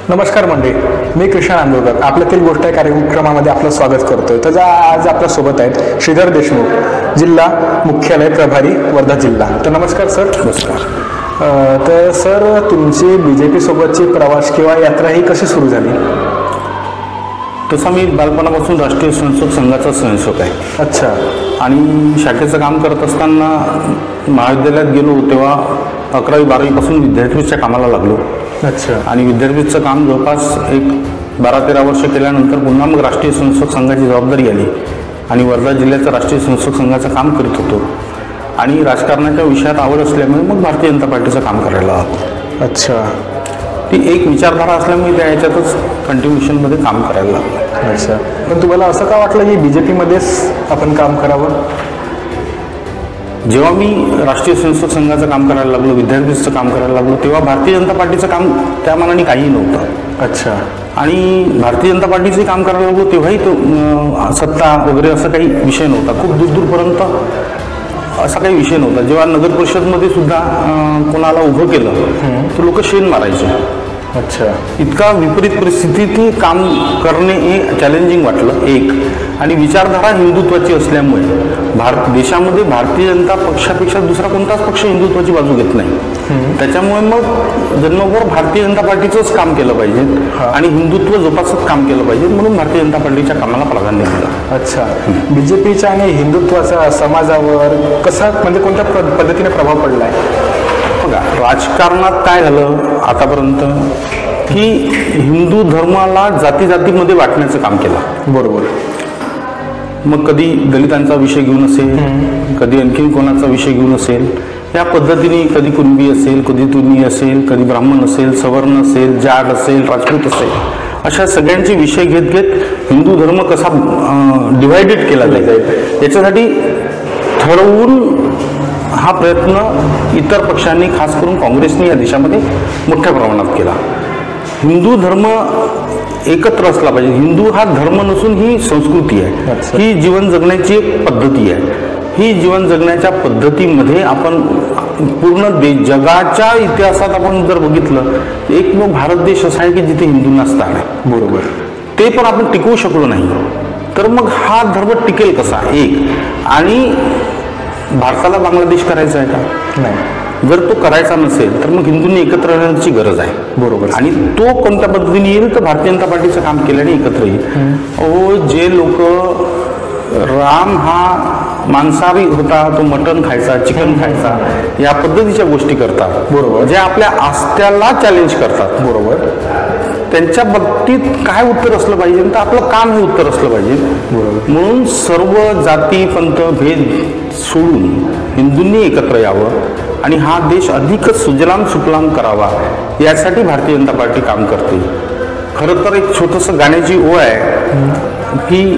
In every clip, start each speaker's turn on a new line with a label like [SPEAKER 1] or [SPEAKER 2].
[SPEAKER 1] नमस्कार मंडळी, मी कृष्ण आंदोलकर आपल्यातील गोष्ट या कार्यक्रमामध्ये आपलं स्वागत करतोय. तर आज आपल्यासोबत आहेत श्रीधर देशमुख, जिल्हा मुख्यालय प्रभारी, वर्धा जिल्हा. तर नमस्कार सर.
[SPEAKER 2] नमस्कार.
[SPEAKER 1] तर सर, तुमची BJP सोबतची प्रवास किंवा यात्रा ही कशी सुरू झाली?
[SPEAKER 2] तसा मी बालपणापासून राष्ट्रीय स्वयंसेवक संघाचा स्वयंसेवक आहे.
[SPEAKER 1] अच्छा.
[SPEAKER 2] आणि शाखेचं काम करत असताना महाविद्यालयात गेलो तेव्हा 11वी 12वीपासून विद्यार्थीच्या कामाला लागलो.
[SPEAKER 1] अच्छा.
[SPEAKER 2] आणि विद्यार्थीचं काम जवळपास एक 12-13 वर्ष केल्यानंतर पुन्हा मग राष्ट्रीय स्वयंसेवक संघाची जबाबदारी आली आणि वर्धा जिल्ह्याचं राष्ट्रीय स्वयंसेवक संघाचं काम करीत होतो. आणि राजकारणाच्या विषयात आवड असल्यामुळे मग भारतीय जनता पार्टीचं काम करायला लागलो.
[SPEAKER 1] अच्छा.
[SPEAKER 2] ती एक विचारधारा असल्यामुळे त्या ह्याच्यातच कंटिन्युएशनमध्ये काम करायला लागलं.
[SPEAKER 1] अच्छा. पण तुम्हाला असं का वाटलं की BJPमध्येच आपण काम करावं?
[SPEAKER 2] जेव्हा मी राष्ट्रीय स्वयंसेवक संघाचं काम करायला लागलो, विद्यार्थीचं काम करायला लागलो, तेव्हा भारतीय जनता पार्टीचं काम त्या मानाने काही नव्हतं.
[SPEAKER 1] अच्छा.
[SPEAKER 2] आणि भारतीय जनता पार्टीचे काम करायला लागलो तेव्हाही तो सत्ता वगैरे असं काही विषय नव्हता. खूप दूरपर्यंत असा काही विषय नव्हता. जेव्हा नगर परिषदमध्ये सुद्धा कोणाला उभं केलं तर लोक शेण मारायचे.
[SPEAKER 1] अच्छा.
[SPEAKER 2] इतका विपरीत परिस्थितीत काम करणे हे चॅलेंजिंग वाटलं एक. आणि विचारधारा हिंदुत्वाची असल्यामुळे देशामध्ये भारतीय जनता पक्षापेक्षा दुसरा कोणताच पक्ष हिंदुत्वाची बाजू घेत नाही. त्याच्यामुळे मग जन्मभर भारतीय जनता पार्टीचंच काम केलं पाहिजे आणि हिंदुत्व जोपासत काम केलं पाहिजे म्हणून भारतीय जनता पार्टीच्या कामाला प्राधान्य दिलं.
[SPEAKER 1] अच्छा. BJPच्या आणि हिंदुत्वाचा समाजावर कसा म्हणजे कोणत्या पद्धतीने प्रभाव पडला आहे?
[SPEAKER 2] बघा, राजकारणात काय झालं आतापर्यंत की हिंदू धर्माला जातीमध्ये वाटण्याचं काम केलं.
[SPEAKER 1] बरोबर.
[SPEAKER 2] मग कधी दलितांचा विषय घेऊन असेल, कधी आणखीन कोणाचा विषय घेऊन असेल, या पद्धतीने कधी कुणबी असेल, कधी तुनी असेल, कधी ब्राह्मण असेल, सवर्ण असेल, जाट असेल, राजपूत असेल, अशा सगळ्यांचे विषय घेत हिंदू धर्म कसा डिव्हायडेड केला जाईल याच्यासाठी ठरवून हा प्रयत्न इतर पक्षांनी, खास करून काँग्रेसने या देशामध्ये मोठ्या प्रमाणात केला. हिंदू धर्म एकत्र असला पाहिजे. हिंदू हा धर्म नसून ही संस्कृती आहे, ही जीवन जगण्याची एक पद्धती आहे. ही जीवन जगण्याच्या पद्धतीमध्ये आपण पूर्ण जगाच्या इतिहासात आपण जर बघितलं तर एक भारत देश असा आहे की जिथे हिंदूंना स्थान आहे.
[SPEAKER 1] बरोबर.
[SPEAKER 2] ते पण आपण टिकवू शकलो नाही तर मग हा धर्म टिकेल कसा? एक. आणि भारताला बांगलादेश करायचा आहे का? नाही. जर तो करायचा नसेल तर मग हिंदूंनी एकत्र राहण्याची गरज आहे. बरोबर. आणि तो कोणत्या पद्धतीने येईल तर भारतीय जनता पार्टीचं काम केल्याने एकत्र येईल. जे लोक राम हा मांसाहारी होता, तो मटण खायचा, चिकन खायचा, या पद्धतीच्या गोष्टी करतात. बरोबर. जे आपल्या आस्थ्याला चॅलेंज करतात. बरोबर. त्यांच्या बाबतीत काय उत्तर असलं पाहिजे तर आपलं काम हे उत्तर असलं पाहिजे. बरोबर. म्हणून सर्व जाती पंथ भेद सोडून हिंदूंनी एकत्र यावं आणि हा देश अधिकच सुजलाम सुफलाम करावा यासाठी भारतीय जनता पार्टी काम करते. खरं तर एक छोटंसं गाण्याची ओळ आहे की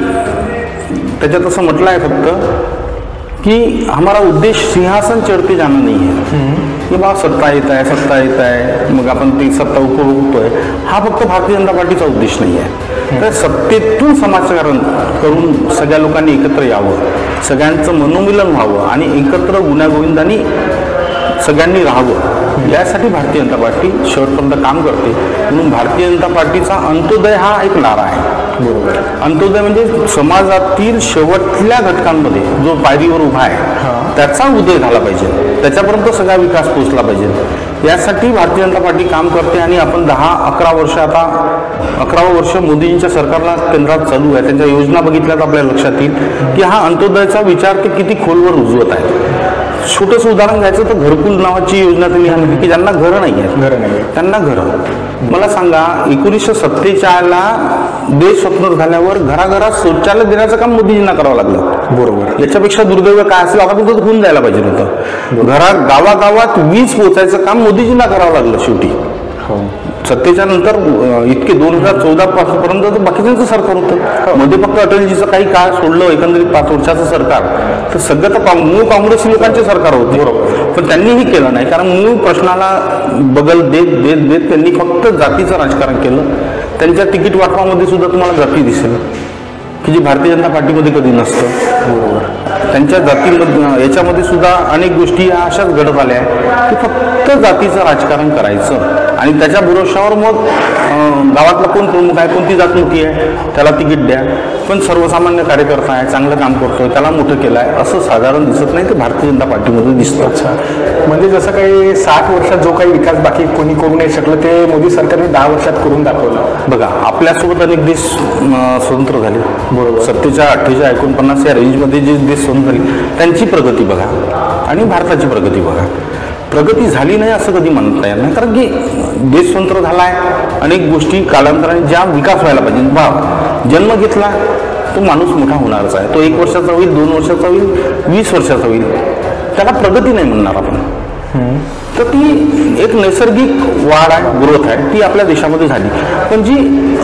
[SPEAKER 2] त्याच्यात असं म्हटलं आहे फक्त की हमारा उद्देश सिंहासन चढ़ते जाना नहीं है. की बा सत्ता येत आहे मग आपण ती सत्ता उपभोगतोय, हा फक्त भारतीय जनता पार्टीचा उद्देश नाही आहे. तर सत्तेतून समाजकारण करून सगळ्या लोकांनी एकत्र यावं, सगळ्यांचं मनोमिलन व्हावं आणि एकत्र गुण्यागोविंदाने सगळ्यांनी राहावं यासाठी भारतीय जनता पार्टी शेवटपर्यंत काम करते. म्हणून भारतीय जनता पार्टीचा अंत्योदय हा एक नारा आहे. बरोबर. अंत्योदय म्हणजे समाजातील शेवटल्या घटकांमध्ये जो पायरीवर उभा आहे त्याचा उदय झाला पाहिजे, त्याच्यापर्यंत सगळा विकास पोहोचला पाहिजे. यासाठी भारतीय जनता पार्टी काम करते. आणि आपण 10-11 वर्ष, आता 11वं वर्ष मोदींच्या सरकारला केंद्रात चालू आहे, त्यांच्या योजना बघितल्यात आपल्या लक्षात येईल की हा अंत्योदयाचा विचार ते किती खोलवर रुजवत आहे. छोटंसं उदाहरण घ्यायचं तर घरकुल नावाची योजना त्यांनी आणली की ज्यांना घरं नाही आहेत त्यांना घरं. मला सांगा, 1947ला देश स्वतंत्र झाल्यावर घराघरात शौचालय देण्याचं काम मोदीजींना करावं लागलं. बरोबर. याच्यापेक्षा दुर्दैव काय असेल? आता फक्त होऊन जायला पाहिजे होतं. गावागावात वीज पोहोचायचं काम मोदीजींना करावं लागलं शेवटी. सत्तेच्या नंतर इतके 2014 पर्यंत बाकीच्यांचं सरकार होतं. मध्ये फक्त अटलजीचं काही काळ सोडलं, एकंदरीत 5 वर्षाचं सरकार, तर सगळं तर मूळ काँग्रेस लोकांचे सरकार होते. बरोबर. पण त्यांनीही केलं नाही, कारण मूळ प्रश्नाला बगल देत त्यांनी फक्त जातीचं राजकारण केलं. त्यांच्या तिकीट वाटपामध्ये सुद्धा तुम्हाला जाती दिसेल की जी भारतीय जनता पार्टीमध्ये कधी नसतं. बरोबर. त्यांच्या जातीमध्ये याच्यामध्ये सुद्धा अनेक गोष्टी अशाच घडत आल्या आहे की फक्त जातीचं राजकारण करायचं आणि त्याच्या भरोशावर मग गावातला कोण प्रमुख आहे, कोणती जात मोठी आहे त्याला तिकीट द्या, पण सर्वसामान्य कार्यकर्ता आहे, चांगलं काम करतोय, त्याला मोठं केलं आहे असं साधारण दिसत नाही. ते भारतीय जनता पार्टीमध्ये दिसतं.
[SPEAKER 1] अच्छा, म्हणजे जसं काही 60 वर्षात जो काही विकास बाकी कोणी करू नाही शकलं ते मोदी सरकारने 10 वर्षात करून दाखवलं.
[SPEAKER 2] बघा, आपल्यासोबत अनेक देश स्वतंत्र झाले.
[SPEAKER 1] बरोबर.
[SPEAKER 2] 70, 48, 49 या रेंजमध्ये जे देश स्वतंत्र झाले त्यांची प्रगती बघा आणि भारताची प्रगती बघा. प्रगती झाली नाही असं कधी म्हणता येत नाही, कारण की देश स्वतंत्र झाला आहे. अनेक गोष्टी कालांतराने ज्या विकास व्हायला पाहिजे. बा जन्म घेतला तो माणूस मोठा होणारच आहे. तो 1 वर्षाचा होईल, 2 वर्षाचा होईल, 20 वर्षाचा होईल, त्याला प्रगती नाही म्हणणार आपण. तर ती एक नैसर्गिक वाढ आहे, ग्रोथ आहे, ती आपल्या देशामध्ये झाली. पण जी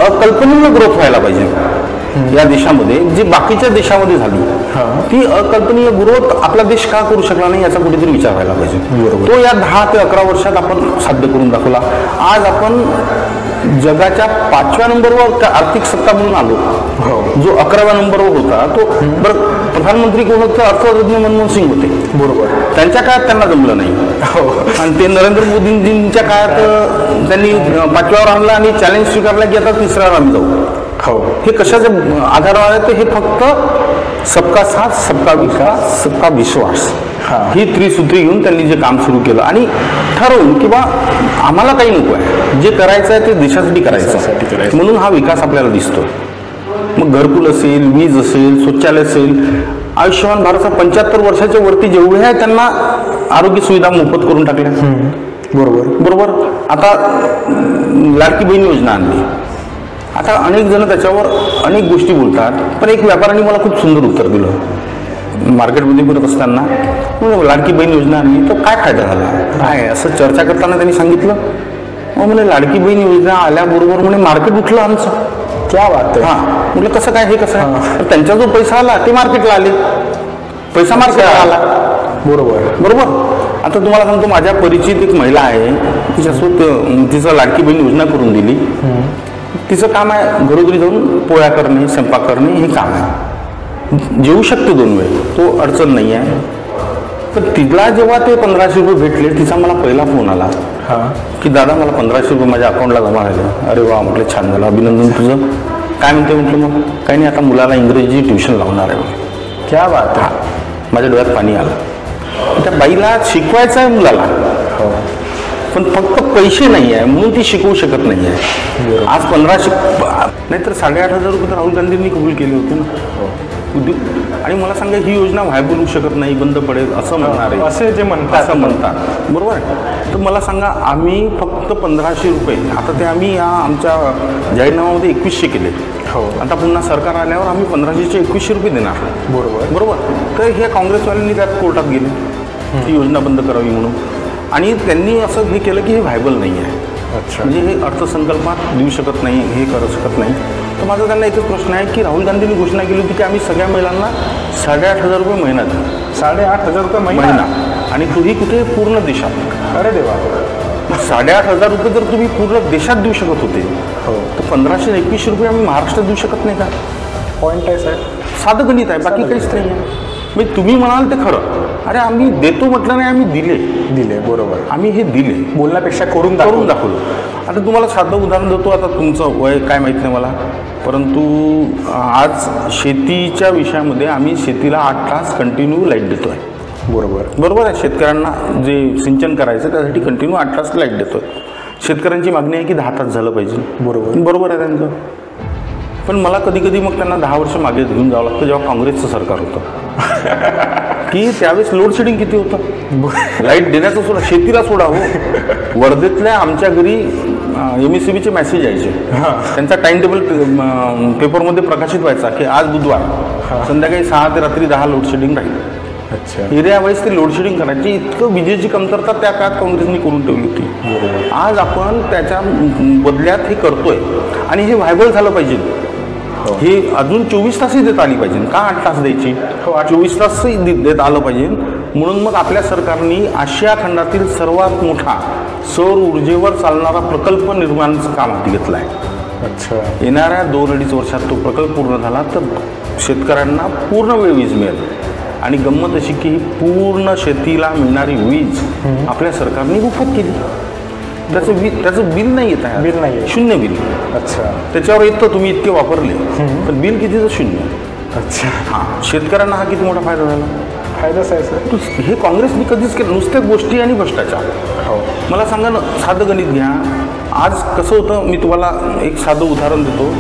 [SPEAKER 2] अकल्पनीय ग्रोथ व्हायला पाहिजे या देशामध्ये, जी बाकीच्या देशामध्ये झाली ती अकल्पनीय ग्रोथ आपला देश का करू शकला नाही याचा कुठेतरी विचार व्हायला पाहिजे. तो या 10 ते 11 वर्षात आपण साध्य करून दाखवला. आज आपण जगाच्या 5व्या नंबरवर आर्थिक सत्ता म्हणून आलो. जो 11व्या नंबरवर होता तो प्रधानमंत्री कोण होतं? अर्थतज्ञ मनमोहन सिंग होते. बरोबर. त्यांच्या काळात त्यांना जमलं नाही आणि ते नरेंद्र मोदींजींच्या काळात त्यांनी 5व्यावर आणलं आणि चॅलेंज स्वीकारलं की आता 3ऱ्यावर आम्ही जाऊ. हे कशाच्या आधारावर आहे? तर हे फक्त सबका साथ, सबका विकास, सबका विश्वास ही त्रिसूत्री घेऊन त्यांनी जे काम सुरू केलं आणि ठरवून की बा आम्हाला काही नको आहे, जे करायचं आहे ते देशासाठी करायचं, म्हणून हा विकास आपल्याला दिसतो. मग घरकुल असेल, वीज असेल, शौचालय असेल, आयुष्यमान भारतचा 75 वर्षाच्या वरती जेवढे आहे त्यांना आरोग्य सुविधा मोफत करून टाकल्या. बरोबर. आता लाडकी बहीण योजना आणली. आता अनेक जण त्याच्यावर अनेक गोष्टी बोलतात, पण एक व्यापाऱ्यांनी मला खूप सुंदर उत्तर दिलं मार्केटमध्ये फिरत असताना. लाडकी बहीण योजना आणली तर काय फायदा झाला, काय असं चर्चा करताना त्यांनी सांगितलं. मग म्हणे लाडकी बहीण योजना आल्याबरोबर म्हणे मार्केट उठलं आमचं.
[SPEAKER 1] क्या बात आहे.
[SPEAKER 2] म्हटलं कसं काय, हे कसं आहे? त्यांचा जो पैसा आला ते मार्केटला आले, पैसा मार्केटला आला. बरोबर. आता तुम्हाला सांगतो, माझ्या परिचित एक महिला आहे, तिच्यासोबत तिचं लाडकी बहीण योजना करून दिली. तिचं काम आहे घरोघरी जाऊन पोळ्या करणे, स्वयंपाक करणे, हे काम आहे. जेवू शकते 2 वेळ, तो अडचण नाही आहे. पण तिला जेव्हा ते 1500 रुपये भेटले, तिचा मला पहिला फोन आला की दादा मला 1500 रुपये माझ्या अकाउंटला जमा झाले. अरे वा, म्हटलं छान झालं, अभिनंदन तुझं. काय म्हणते म्हटलं? मग काही नाही, आता मुलाला इंग्रजी ट्युशन लावणार आहे.
[SPEAKER 1] क्या बात आहे.
[SPEAKER 2] माझ्या डोळ्यात पाणी आलं. त्या बाईला शिकवायचं आहे मुलाला, पण फक्त पैसे नाही आहे म्हणून ती शिकवू शकत नाही आहे. आज 1500 नाही तर 8,500 रुपये तर राहुल गांधींनी कबूल केले होते ना. आणि मला सांगा, ही योजना व्हायबल होऊ शकत नाही, बंद पडेल असं म्हणणार आहे,
[SPEAKER 1] असे जे म्हणतात,
[SPEAKER 2] असं म्हणतात. बरोबर आहे. तर मला सांगा, आम्ही फक्त 1500 रुपये, आता ते आम्ही या आमच्या जाहीरनाम्यामध्ये 2100 केले. आता पुन्हा सरकार आल्यावर आम्ही 1500चे 2100 रुपये देणार. बरोबर. तर हे काँग्रेसवाल्यांनी त्यात कोर्टात गेले ही योजना बंद करावी म्हणून, आणि त्यांनी असं हे केलं की हे व्हायबल नाही आहे. म्हणजे हे अर्थसंकल्पात देऊ शकत नाही, हे करू शकत नाही. तर माझा त्यांना एकच प्रश्न आहे की राहुल गांधींनी घोषणा केली होती की आम्ही सगळ्या महिलांना 8,500 रुपये महिना देऊ.
[SPEAKER 1] 8,500 रुपये महिना,
[SPEAKER 2] आणि तोही कुठे? पूर्ण देशात.
[SPEAKER 1] अरे देवा.
[SPEAKER 2] 8,500 रुपये जर तुम्ही पूर्ण देशात देऊ शकत होते, तर 1521 रुपये आम्ही महाराष्ट्रात देऊ शकत नाही का?
[SPEAKER 1] पॉईंट आहे साहेब.
[SPEAKER 2] साधं गणित आहे, बाकी काहीच नाही आहे. म्हणजे तुम्ही म्हणाल ते खरं. अरे आम्ही देतो म्हटलं नाही, आम्ही दिले. बरोबर. आम्ही हे दिले,
[SPEAKER 1] बोलण्यापेक्षा करून
[SPEAKER 2] दाखवलं. आता तुम्हाला साधं उदाहरण देतो. आता तुमचं वय काय माहीत नाही मला, परंतु आज शेतीच्या विषयामध्ये आम्ही शेतीला 8 तास कंटिन्यू लाईट देतोय. बरोबर आहे. शेतकऱ्यांना जे सिंचन करायचं त्यासाठी कंटिन्यू 8 तास लाईट देतोय. शेतकऱ्यांची मागणी आहे की 10 तास झालं पाहिजे. बरोबर आहे त्यांचं. पण मला कधी कधी मग त्यांना 10 वर्ष मागे घेऊन जावं लागतं, जेव्हा काँग्रेसचं सरकार होतं की त्यावेळेस लोड शेडिंग किती होतं. लाईट देण्याचं सोडा, शेतीला सोडा. वर्धेतल्या आमच्या घरी MSEBीचे मेसेज यायचे, त्यांचा टाइम टेबल पेपरमध्ये प्रकाशित व्हायचा की आज बुधवार संध्याकाळी 6 ते रात्री 10 लोड शेडिंग राहील. एरिया वाईज ते लोड शेडिंग करायची. इतकं विजेची कमतरता त्या काळात काँग्रेसने करून ठेवली होती. आज आपण त्याच्या बदल्यात हे करतोय आणि हे व्हायबल झालं पाहिजे. हे अजून 24 तासही देत आली पाहिजे का? 8 तास द्यायची, 24 तासही देत आलं पाहिजे. म्हणून मग आपल्या सरकारने आशिया खंडातील सर्वात मोठा सौर ऊर्जेवर चालणारा प्रकल्प निर्माणाचं काम हाती घेतलं आहे. येणाऱ्या 2-2.5 वर्षात तो प्रकल्प पूर्ण झाला तर शेतकऱ्यांना पूर्ण वेळ वीज मिळेल. आणि गंमत अशी की पूर्ण शेतीला मिळणारी वीज आपल्या सरकारने मोफत केली. त्याचं बिल नाही येत आहे.
[SPEAKER 1] बिल नाही,
[SPEAKER 2] शून्य बिल.
[SPEAKER 1] अच्छा.
[SPEAKER 2] त्याच्यावर येतं तुम्ही इतके वापरले तर बिल कितीचं शून्य.
[SPEAKER 1] अच्छा.
[SPEAKER 2] हां, शेतकऱ्यांना हा किती मोठा फायदा झाला.
[SPEAKER 1] फायदाच आहे सर.
[SPEAKER 2] हे काँग्रेसने कधीच केलं. नुसत्या गोष्टी आणि भ्रष्टाचार.
[SPEAKER 1] हो.
[SPEAKER 2] मला सांगा ना, साधं गणित घ्या. आज कसं होतं, मी तुम्हाला एक साधं उदाहरण देतो.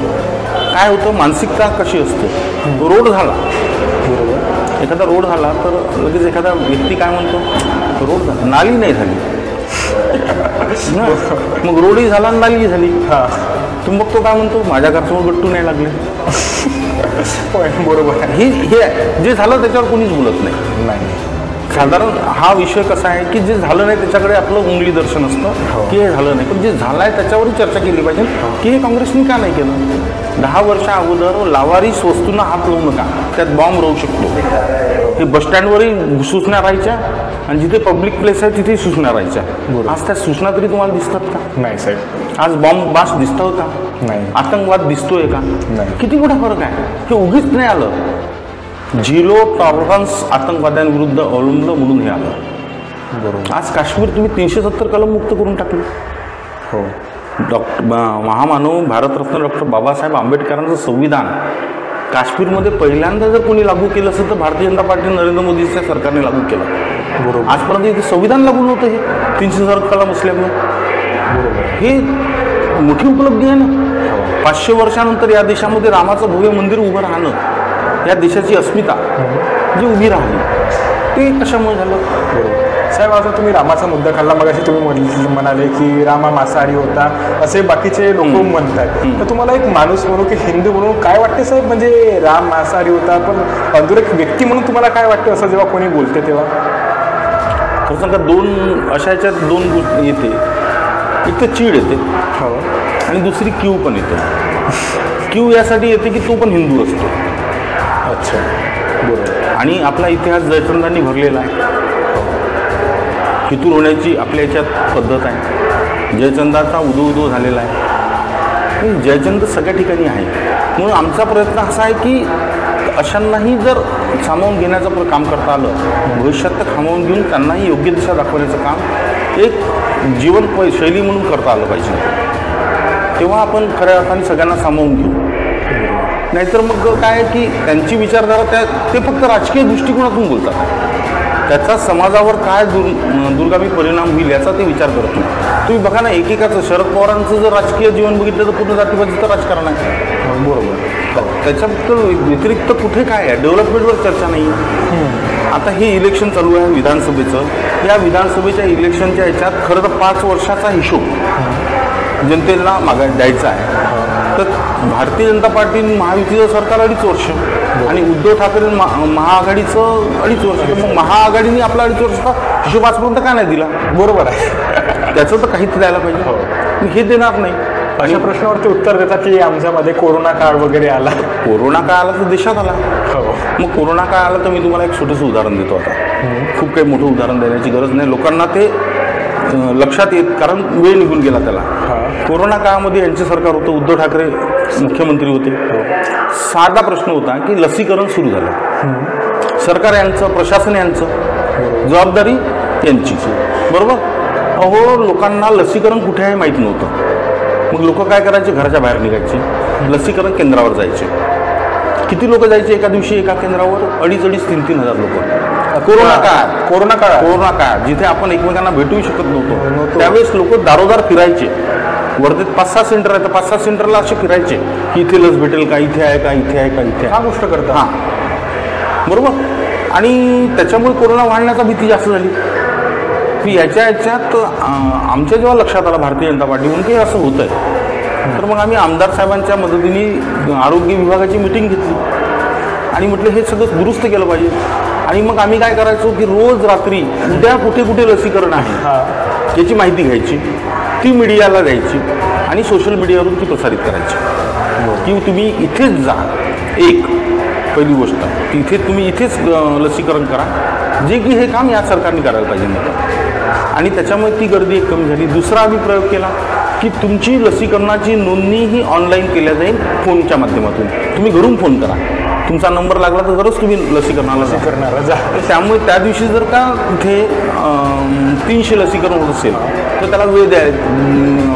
[SPEAKER 2] काय होतं, मानसिकता कशी असते. रोड झाला, बरोबर, एखादा रोड झाला तर लगेच एखादा व्यक्ती काय म्हणतो, रोड झाला, नाली नाही झाली. मग रोडही झाला आणि नाली झाली. हां, तर मग तो काय म्हणतो, माझ्या घरसमोर गट्टू नाही लागले.
[SPEAKER 1] बरोबर.
[SPEAKER 2] हे जे झालं त्याच्यावर कोणीच बोलत नाही. साधारण हा विषय कसा आहे की जे झालं नाही त्याच्याकडे आपलं उंगली दर्शन असतं की हे झालं नाही, पण जे झालं आहे त्याच्यावरही चर्चा केली पाहिजे की हे काँग्रेसने का नाही केलं. 10 वर्षा अगोदर लावारिस वस्तूंना हात लावू नका, त्यात बॉम्ब राहू शकतो. हे बसस्टँडवरही सूचना राहायच्या आणि जिथे पब्लिक प्लेस आहे तिथेही सूचना राहायच्या. आज त्या सूचना तरी तुम्हाला दिसतात का.
[SPEAKER 1] नाही साहेब. आज
[SPEAKER 2] बॉम्ब बास दिसतो का. नाही. आतंकवाद दिसतोय का. नाही. किती मोठा फरक आहे. हे उगीच नाही आलं. 0 टॉलरन्स आतंकवाद्यांविरुद्ध अवलंबलं म्हणून हे आलं. बरोबर. आज काश्मीर तुम्ही 370 कलम मुक्त करून टाकले. हो. महामानव भारतरत्न डॉक्टर बाबासाहेब आंबेडकरांचं संविधान काश्मीरमध्ये पहिल्यांदा जर कोणी लागू केलं असेल तर भारतीय जनता पार्टी नरेंद्र मोदीच्या सरकारने लागू केलं. बरोबर. आजपर्यंत इथे संविधान लागू नव्हतं. हे 370 कलम असल्यामुळे. बरोबर. हे मोठी उपलब्धी आहे ना. 500 वर्षानंतर या देशामध्ये रामाचं भव्य मंदिर उभं राहणं, या देशाची अस्मिता जी उभी राहिली, ते कशामुळे झालं.
[SPEAKER 1] बरोबर. साहेब, आता तुम्ही रामाचा मुद्दा काढला. मग अशी तुम्ही म्हणाले की रामा मांसाहारी होता असे बाकीचे लोक म्हणतात. तर तुम्हाला एक माणूस म्हणून की हिंदू म्हणून काय वाटते साहेब, म्हणजे राम मांसाहारी होता पण अंदूर व्यक्ती म्हणून तुम्हाला काय वाटतं असं जेव्हा कोणी बोलते तेव्हा.
[SPEAKER 2] खरं सांगा, अशा ह्याच्यात 2 गोष्टी येते. एक तर चीड येते आणि दुसरी क्यू पण येते. क्यू यासाठी येते की तो पण हिंदू असतो.
[SPEAKER 1] अच्छा. बरोबर.
[SPEAKER 2] आणि आपला इतिहास जयचंदांनी भरलेला आहे. फितूर होण्याची आपल्या याच्यात पद्धत आहे. जयचंदाचा उदो झालेला आहे. जयचंद सगळ्या ठिकाणी आहे. म्हणून आमचा प्रयत्न असा आहे की अशांनाही जर सामावून घेण्याचं काम करता आलं, भविष्यात तर सामावून घेऊन त्यांनाही योग्य दिशा दाखवण्याचं काम एक जीवनशैली म्हणून करता आलं पाहिजे. तेव्हा आपण खऱ्या अर्थाने सगळ्यांना सामावून घेऊ. नाहीतर मग काय आहे की त्यांची विचारधारा ते फक्त राजकीय दृष्टिकोनातून बोलतात. त्याचा समाजावर काय दुर्गामी परिणाम होईल याचा ते विचार करत नाही. तुम्ही बघा ना, एकेकाचं शरद पवारांचं जर राजकीय जीवन बघितलं तर पूर्ण जातीपातीचं राजकारण आहे. बरोबर. त्याच्यात व्यतिरिक्त कुठे काय आहे, डेव्हलपमेंटवर चर्चा नाही. आता हे इलेक्शन चालू आहे विधानसभेचं. या विधानसभेच्या इलेक्शनच्या ह्याच्यात खरं तर 5 वर्षाचा हिशोब जनतेला द्यायचा आहे. तर भारतीय जनता पार्टी महायुतीचं सरकार 2.5 वर्ष आणि उद्धव ठाकरे महाआघाडीचं 2.5 वर्ष. मग महाआघाडीने आपला 2.5 वर्षाचा हिशोब आजपर्यंत का नाही दिला. बरोबर आहे. त्याचं तर काहीच द्यायला पाहिजे. हे देणार नाही.
[SPEAKER 1] अशा प्रश्नावरती उत्तर देतात की आमच्यामध्ये कोरोना काळ वगैरे आला.
[SPEAKER 2] कोरोना काळ आला तर देशात आला. मग कोरोना काळ आला तर मी तुम्हाला एक छोटंसं उदाहरण देतो. आता खूप काही मोठं उदाहरण देण्याची गरज नाही, लोकांना ते लक्षात येत, कारण वेळ निघून गेला त्याला. कोरोना काळामध्ये यांचे सरकार होतं, उद्धव ठाकरे मुख्यमंत्री होते. साधा प्रश्न होता की लसीकरण सुरू झालं. सरकार यांचं, प्रशासन यांचं, जबाबदारी यांची. बरोबर. अहो, लोकांना लसीकरण कुठे आहे माहीत नव्हतं. मग लोक काय करायचे, घराच्या बाहेर निघायचे, लसीकरण केंद्रावर जायचे. किती लोक जायचे एका दिवशी एका केंद्रावर? 2,500-3,000 लोक. कोरोना काळ जिथे आपण एकमेकांना भेटू शकत नव्हतो, त्यावेळेस लोक दारोदार फिरायचे. वर्धेत 5-6 सेंटर आहे, तर 5-6 सेंटरला असे फिरायचे की इथे लस भेटेल का, इथे आहे का, इथे आहे का, इथे. हा गोष्ट करतात. हां, बरोबर. आणि त्याच्यामुळे कोरोना वाढण्याचा भीती जास्त झाली की ह्याच्यात आमच्या जेव्हा लक्षात आलं भारतीय जनता पार्टी म्हणून की असं होतं आहे, तर मग आम्ही आमदार साहेबांच्या मदतीने आरोग्य विभागाची मिटिंग घेतली आणि म्हटलं हे सगळं दुरुस्त केलं पाहिजे. आणि मग आम्ही काय करायचो की रोज रात्री उद्या कुठे कुठे लसीकरण आहे याची माहिती घ्यायची, ती मीडियाला द्यायची आणि सोशल मीडियावरून ती प्रसारित करायची की तुम्ही इथेच जा. एक पहिली गोष्ट, तिथे तुम्ही इथेच लसीकरण करा, जे की हे काम या सरकारने करायला पाहिजे नव्हतं. आणि त्याच्यामुळे ती गर्दी एक कमी झाली. दुसरा आम्ही प्रयोग केला की तुमची लसीकरणाची नोंदणी ही ऑनलाईन केल्या जाईल फोनच्या माध्यमातून. तुम्ही घरून फोन करा, तुमचा नंबर लागला तर तरच तुम्ही लसीकरणाला जा. त्यामुळे त्या दिवशी जर का तिथे 300 लसीकरण होत असेल तर त्याला वेळ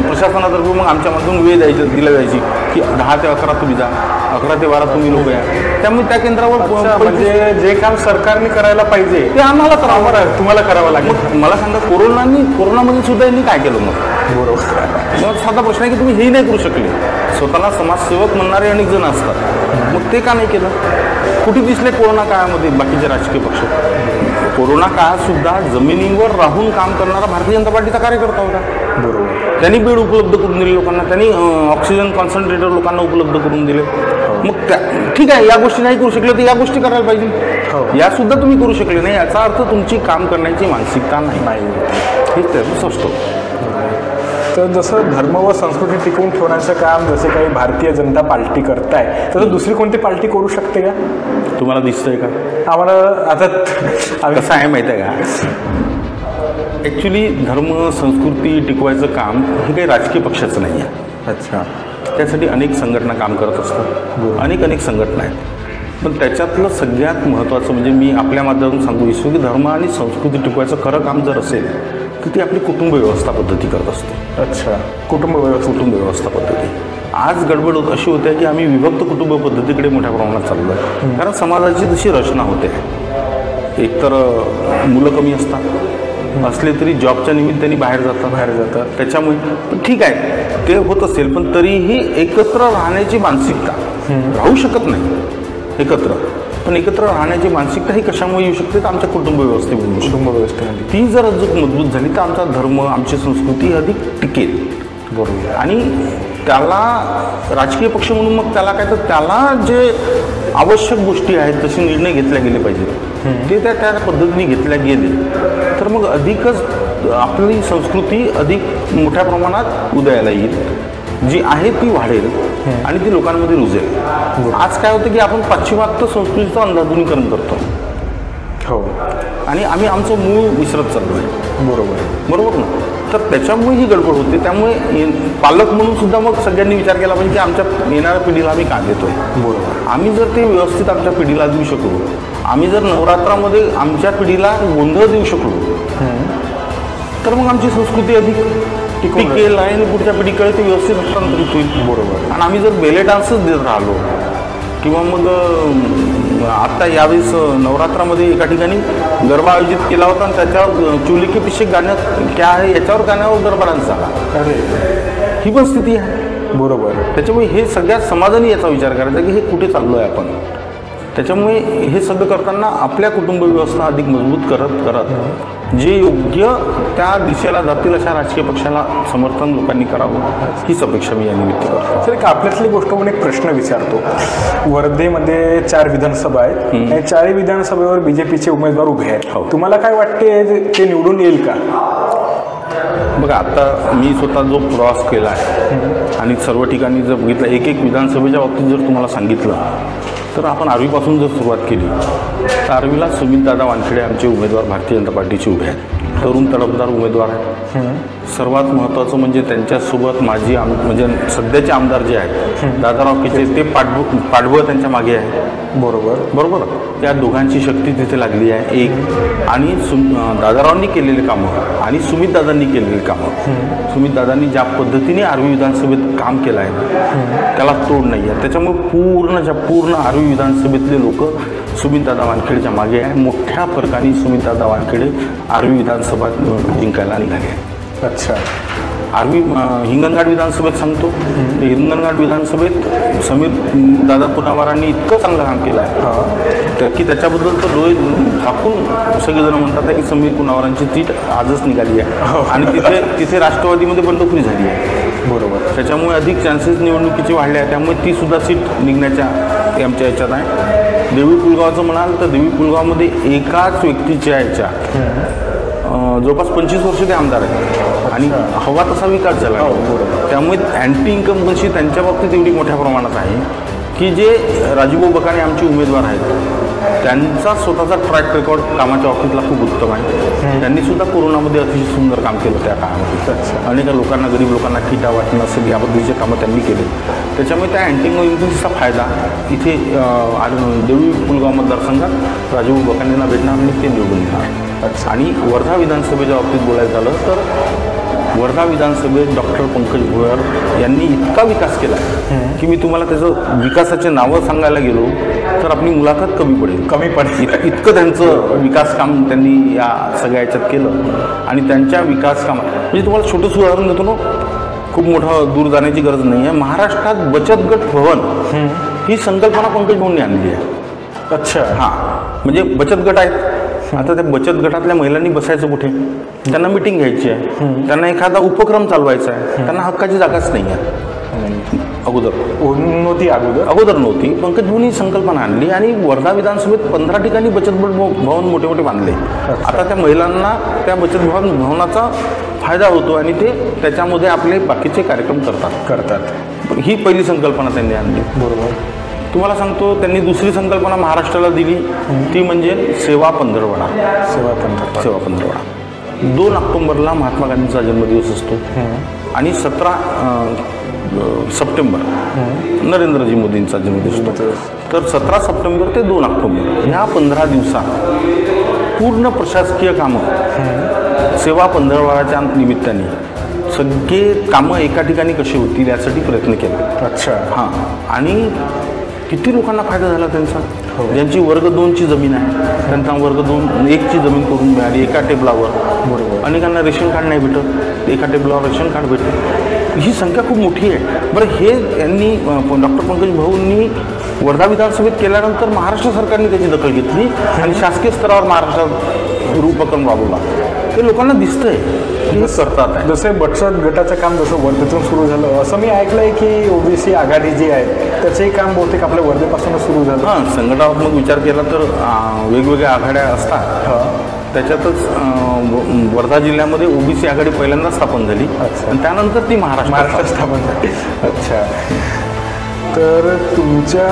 [SPEAKER 2] प्रशासनातर्फे मग आमच्यामधून वेळ दिला जायची की 10 ते 11 तुम्ही जा, 11 ते 12 तुम्ही लोक या. त्यामुळे त्या केंद्रावर
[SPEAKER 1] म्हणजे जे काम सरकारने करायला पाहिजे
[SPEAKER 2] ते आम्हाला
[SPEAKER 1] करावं, तुम्हाला करावं लागेल.
[SPEAKER 2] मला सांगा कोरोनामध्ये सुद्धा यांनी काय केलं मग?
[SPEAKER 1] बरोबर.
[SPEAKER 2] मग साधा प्रश्न आहे की तुम्ही हेही नाही करू शकले. स्वतःला समाजसेवक म्हणणारे अनेक जण असतात, मग ते का नाही केलं? कुठे दिसले कोरोना काळामध्ये बाकीचे राजकीय पक्ष? कोरोना काळात सुद्धा जमिनीवर राहून काम करणारा भारतीय जनता पार्टीचा कार्यकर्ता होता. बरोबर. त्यांनी बेड उपलब्ध करून दिले लोकांना, त्यांनी ऑक्सिजन कॉन्सन्ट्रेटर लोकांना उपलब्ध करून दिले. मग ठीक आहे, या गोष्टी नाही करू शकले तर या गोष्टी करायला पाहिजे. या सुद्धा तुम्ही करू शकले नाही, याचा अर्थ तुमची काम करण्याची मानसिकता नाही. हेच त्याचं स्पष्ट.
[SPEAKER 1] तर जसं धर्म व संस्कृती टिकवून ठेवण्याचं काम जसे काही भारतीय जनता पार्टी करताय तसं दुसरी कोणती पार्टी करू शकते का?
[SPEAKER 2] तुम्हाला दिसतंय का?
[SPEAKER 1] आम्हाला आता
[SPEAKER 2] कसं आहे माहिती आहे का, ॲक्च्युली धर्म संस्कृती टिकवायचं काम हे काही राजकीय पक्षाचं नाही आहे.
[SPEAKER 1] अच्छा.
[SPEAKER 2] त्यासाठी अनेक संघटना काम करत असतात, अनेक संघटना आहेत. पण त्याच्यातलं सगळ्यात महत्त्वाचं म्हणजे मी आपल्या माध्यमातून सांगू इच्छितो की धर्म आणि संस्कृती टिकवायचं खरं काम जर असेल तर ती आपली कुटुंब व्यवस्था पद्धती करत असते.
[SPEAKER 1] अच्छा. कुटुंब
[SPEAKER 2] व्यवस्था पद्धती. आज गडबड अशी होते की आम्ही विभक्त कुटुंब पद्धतीकडे मोठ्या प्रमाणात चाललो आहे. कारण समाजाची तशी रचना होते. एकतर मुलं कमी असतात, असले तरी जॉबच्या निमित्ताने बाहेर जातात. त्याच्यामुळे ठीक आहे ते होत असेल, पण तरीही एकत्र राहण्याची मानसिकता राहू शकत नाही एकत्र. पण एकत्र राहण्याची मानसिकता ही कशामुळे येऊ शकते तर आमच्या कुटुंब व्यवस्थेमध्ये. ती जर अजून मजबूत झाली तर आमचा धर्म, आमची संस्कृती अधिक टिकेल. बरोबर. आणि त्याला राजकीय पक्ष म्हणून मग त्याला काय तर त्याला जे आवश्यक गोष्टी आहेत तसे निर्णय घेतले गेले पाहिजेत ते त्या पद्धतीने घेतल्या गेले तर मग अधिकच आपली संस्कृती अधिक मोठ्या प्रमाणात उदयाला येईल, जी आहे ती वाढेल आणि ती लोकांमध्ये रुजेल. आज काय होतं की आपण पाश्चिमात्य संस्कृतीचं अंधाधुनीकरण करतो.
[SPEAKER 1] हो. आणि
[SPEAKER 2] आम्ही आमचं मूळ विसरत चाललो आहे. बरोबर ना. तर त्याच्यामुळे ही गडबड होते. त्यामुळे पालक म्हणून सुद्धा मग सगळ्यांनी विचार केला पाहिजे की आमच्या येणाऱ्या पिढीला आम्ही का देतोय. बरोबर. आम्ही जर ते व्यवस्थित आमच्या पिढीला देऊ शकलो, आम्ही जर नवरात्रामध्ये आमच्या पिढीला गोंधळ देऊ शकलो तर मग आमची संस्कृती अधिक टिकेल आणि पुढच्या पिढीकडे ते व्यवस्थित हस्तांतरित होईल. बरोबर. आणि आम्ही जर बेले डान्सच देत राहिलो किंवा मग आत्ता यावेळेस नवरात्रामध्ये एका ठिकाणी गरबा आयोजित केला होता आणि त्याच्यावर चोली के पिछे गाणं क्या आहे याच्यावर गाण्यावर गरबा डान्स झाला. ही पण स्थिती आहे. बरोबर. त्याच्यामुळे हे सगळ्या समाजाने याचा विचार करायचा की हे कुठे चाललो आहे आपण. त्याच्यामुळे हे सगळं करताना आपल्या कुटुंब व्यवस्था अधिक मजबूत करत जे योग्य त्या दिशेला जातील अशा राजकीय पक्षाला समर्थन लोकांनी करावं हीच अपेक्षा मी या निमित्त करतो.
[SPEAKER 1] सर, एक आपल्यातली गोष्ट म्हणून एक प्रश्न विचारतो. वर्धेमध्ये 4 विधानसभा आहेत आणि 4 विधानसभेवर BJPचे उमेदवार उभे आहेत. तुम्हाला काय वाटते ते निवडून येईल का?
[SPEAKER 2] बघा, आता मी स्वतः जो प्रवास केला आहे आणि सर्व ठिकाणी जर बघितलं एक विधानसभेच्या बाबतीत जर तुम्हाला सांगितलं तर आपण आर्वीपासून जर सुरुवात केली तर आर्वीला सुमितदादा वानखेडे आमचे उमेदवार भारतीय जनता पार्टीचे उभे आहेत. तरुण तडफदार उमेदवार आहेत. सर्वात महत्त्वाचं म्हणजे त्यांच्यासोबत माझी म्हणजे सध्याचे आमदार जे आहेत दादाराव केचे ते पाठबळ त्यांच्या मागे आहे. बरोबर. त्या दोघांची शक्ती तिथे लागली आहे. एक आणि दादारावांनी केलेले कामं आणि सुमितदादांनी केलेली कामं. सुमितदादांनी ज्या पद्धतीने आर्वी विधानसभेत काम केलं आहे त्याला तोड नाही आहे. त्याच्यामुळे पूर्ण आर्वी विधानसभेतले लोक सुमितदादा वानखेडेच्या मागे आहे. मोठ्या फरकाने सुमितदादा वानखेडे आर्वी विधानसभा जिंकायला निघाले आहे.
[SPEAKER 1] अच्छा.
[SPEAKER 2] आर्वी हिंगणघाट विधानसभेत सांगतो, हिंगणघाट विधानसभेत समीर दादा पुनावारांनी इतकं चांगलं काम केलं आहे की त्याच्याबद्दल तर डोळे झाकून सगळेजण म्हणतात की समीर पुनावारांची सीट आजच निघाली आहे आणि तिथे राष्ट्रवादीमध्ये बंडखोरी झाली आहे. बरोबर. त्याच्यामुळे अधिक चान्सेस निवडणुकीचे वाढले आहे. त्यामुळे ती सुद्धा सीट निघण्याच्या आमच्या याच्यात आहे. देवी पुलगावचं म्हणाल तर देवी पुलगावमध्ये एकाच व्यक्तीच्या जवळपास 25 वर्ष ते आमदार आहेत आणि हवा तसा विकास झाला. त्यामुळे अँटी इन्कम्बन्सी त्यांच्या बाबतीत एवढी मोठ्या प्रमाणात आहे की जे राजूभाऊ बकाणे आमचे उमेदवार आहेत त्यांचा स्वतःचा ट्रॅक रेकॉर्ड कामाच्या बाबतीतला खूप उत्तम आहे. त्यांनी सुद्धा कोरोनामध्ये अतिशय सुंदर काम केलं त्या काळामध्ये. अनेक लोकांना, गरीब लोकांना किटा वाटणं असेल या पद्धतीचे कामं त्यांनी केले. त्याच्यामुळे त्या अँटी इन्फ्लुएन्झाचा फायदा इथे देवळी पुलगाव मतदारसंघात राजू बकानेंना भेटणार आणि ते निवडून येणार. आणि वर्धा विधानसभेच्या बाबतीत बोलायचं झालं तर वर्धा विधानसभेत डॉक्टर पंकज भुयार यांनी इतका विकास केला आहे की मी तुम्हाला त्याचं विकासाचे नावं सांगायला गेलो तर आपली मुलाखत कमी पडेल. इतकं त्यांचं विकास काम त्यांनी या सगळ्या याच्यात केलं. आणि त्यांच्या विकास कामात म्हणजे तुम्हाला छोटंसं उदाहरण देतो ना, खूप मोठं दूर जाण्याची गरज नाही आहे. महाराष्ट्रात बचत गट भवन ही संकल्पना पंकज भाऊंनी आणली आहे.
[SPEAKER 1] अच्छा.
[SPEAKER 2] हां, म्हणजे बचत गट आहेत. आता त्या बचत गटातल्या महिलांनी बसायचं कुठे? त्यांना मिटिंग घ्यायची आहे, त्यांना एखादा उपक्रम चालवायचा आहे, त्यांना हक्काची जागाच नाही आहे. अगोदर नव्हती. पंकज भाऊंनी संकल्पना आणली आणि वर्धा विधानसभेत 15 ठिकाणी बचत भवन मोठे मोठे बांधले. आता त्या महिलांना त्या बचत भवनाचा फायदा होतो आणि ते त्याच्यामध्ये आपले बाकीचे कार्यक्रम करतात. ही पहिली संकल्पना त्यांनी आणली.
[SPEAKER 1] बरोबर.
[SPEAKER 2] तुम्हाला सांगतो, त्यांनी दुसरी संकल्पना महाराष्ट्राला दिली, ती म्हणजे सेवा पंधरवडा. 2 ऑक्टोबरला महात्मा गांधींचा जन्मदिवस असतो आणि 17 सप्टेंबर नरेंद्रजी मोदींचा जन्मदिवस असतो. तर 17 सप्टेंबर ते 2 ऑक्टोबर ह्या 15 दिवसात पूर्ण प्रशासकीय कामं सेवा पंधरवड्याच्या निमित्ताने सगळे कामं एका ठिकाणी कशी होतील यासाठी प्रयत्न केला.
[SPEAKER 1] अच्छा.
[SPEAKER 2] हां, आणि किती लोकांना फायदा झाला त्यांचा. ज्यांची वर्ग 2ची जमीन आहे त्यांना वर्ग 1ची जमीन करून मिळाली एका टेबलावर. बरोबर. अनेकांना रेशन कार्ड नाही भेटत, एका टेबलावर रेशन कार्ड भेटतं. ही संख्या खूप मोठी आहे. बरं, हे यांनी डॉक्टर पंकज भाऊंनी वर्धा विधानसभेत केल्यानंतर महाराष्ट्र सरकारने त्याची दखल घेतली आणि शासकीय स्तरावर महाराष्ट्रात उपक्रम राबवला. ते लोकांना दिसतंय की करतात आहे.
[SPEAKER 1] जसं बचत गटाचं काम जसं वर्धेतून सुरू झालं, असं मी ऐकलंय की ओबीसी आघाडी जी आहे त्याचंही काम बहुतेक आपल्या वर्धेपासूनच सुरू झालं.
[SPEAKER 2] हां, संघटनात्मक विचार केला तर वेगवेगळ्या आघाड्या असतात. त्याच्यातच वर्धा जिल्ह्यामध्ये ओबीसी आघाडी पहिल्यांदा स्थापन झाली आणि त्यानंतर ती महाराष्ट्रात स्थापन झाली.
[SPEAKER 1] अच्छा. तर तुमच्या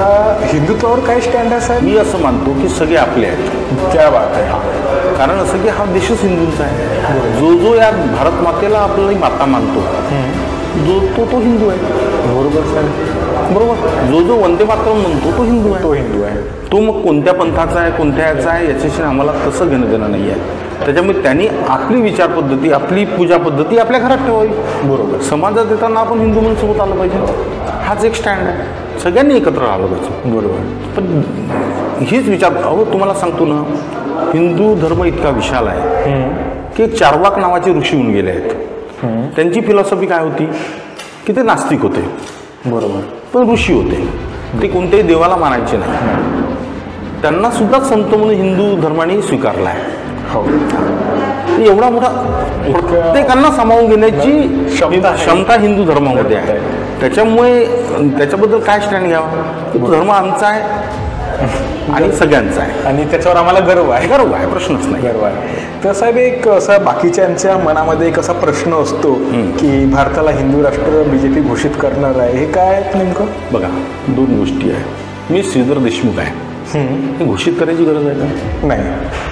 [SPEAKER 1] हिंदुत्वावर काय स्टँड आहे साहेब?
[SPEAKER 2] मी असं मानतो की सगळे आपले आहेत.
[SPEAKER 1] क्या बात आहे.
[SPEAKER 2] कारण असं की हा देशच हिंदूंचा आहे. जो या भारत मातेला आपली माता मानतो तो हिंदू आहे.
[SPEAKER 1] बरोबर साहेब.
[SPEAKER 2] बरोबर. जो वंदे मातरम म्हणतो तो हिंदू आहे. तो मग कोणत्या पंथाचा आहे, कोणत्या याचा आहे याच्याशी आम्हाला तसं घेणं देणं नाही आहे. त्याच्यामुळे त्यांनी आपली विचार पद्धती, आपली पूजा पद्धती आपल्या घरात ठेवावी. बरोबर. समाजात येताना आपण हिंदू म्हणून सोबत आलं पाहिजे. हाच एक स्टँड आहे. सगळ्यांनी एकत्र राहिलं पाहिजे. बरोबर. पण हीच विचार, तुम्हाला सांगतो ना, हिंदू धर्म इतका विशाल आहे की एक चार्वाक नावाचे ऋषी होऊन गेले आहेत. त्यांची फिलॉसॉफी काय होती की ते नास्तिक होते. बरोबर. पण ऋषी होते. ते कोणत्याही देवाला मानायचे नाही. त्यांना सुद्धा संत म्हणून हिंदू धर्माने स्वीकारला आहे. हो. एवढा मोठा प्रत्येकांना सामावून घेण्याची क्षमता हिंदू धर्मामध्ये आहे. त्याच्यामुळे त्याच्याबद्दल काय स्टँड घ्यावा? तो धर्म आमचा आहे आणि सगळ्यांचा आहे
[SPEAKER 1] आणि त्याच्यावर आम्हाला गर्व आहे.
[SPEAKER 2] प्रश्नच नाही.
[SPEAKER 1] गर्व आहे. तर साहेब, एक असा बाकीच्यांच्या मनामध्ये एक असा प्रश्न असतो की भारताला हिंदू राष्ट्र बीजेपी घोषित करणार आहे, हे काय नेमकं?
[SPEAKER 2] बघा, 2 गोष्टी आहेत. मी श्रीधर देशमुख आहे, हे घोषित करायची गरज आहे का?
[SPEAKER 1] नाही.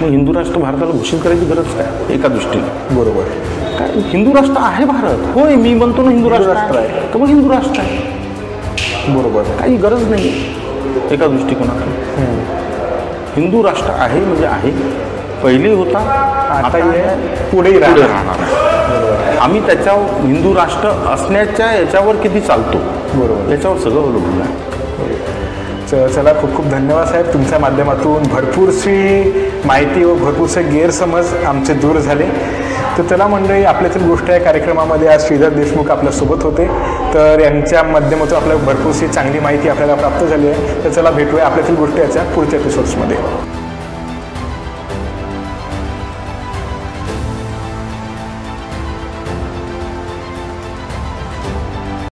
[SPEAKER 2] मग हिंदू राष्ट्र भारताला घोषित करायची गरज काय? एका दृष्टीने.
[SPEAKER 1] बरोबर.
[SPEAKER 2] काय हिंदू राष्ट्र आहे भारत? होय, मी म्हणतो ना हिंदू राष्ट्र आहे, तर मग हिंदू राष्ट्र आहे. बरोबर. काही गरज नाही एका दृष्टिकोनातून. हिंदू राष्ट्र आहे म्हणजे आहे. पहिली होता, आता पुढे राहणार आहे. आम्ही त्याच्यावर हिंदू राष्ट्र असण्याच्या याच्यावर किती चालतो, बरोबर, याच्यावर सगळं अवलंबून आहे.
[SPEAKER 1] चला, खूप खूप धन्यवाद साहेब. तुमच्या माध्यमातून भरपूरशी माहिती व भरपूरसे गैरसमज आमचे दूर झाले. तर चला मंडळी, आपल्यातील गोष्ट या कार्यक्रमामध्ये आज श्रीधर देशमुख आपल्यासोबत होते. तर यांच्या माध्यमातून आपल्याला भरपूरशी चांगली माहिती आपल्याला प्राप्त झाली आहे. तर चला, भेटूया आपल्यातील गोष्ट याच्या पुढच्या एपिसोड्समध्ये.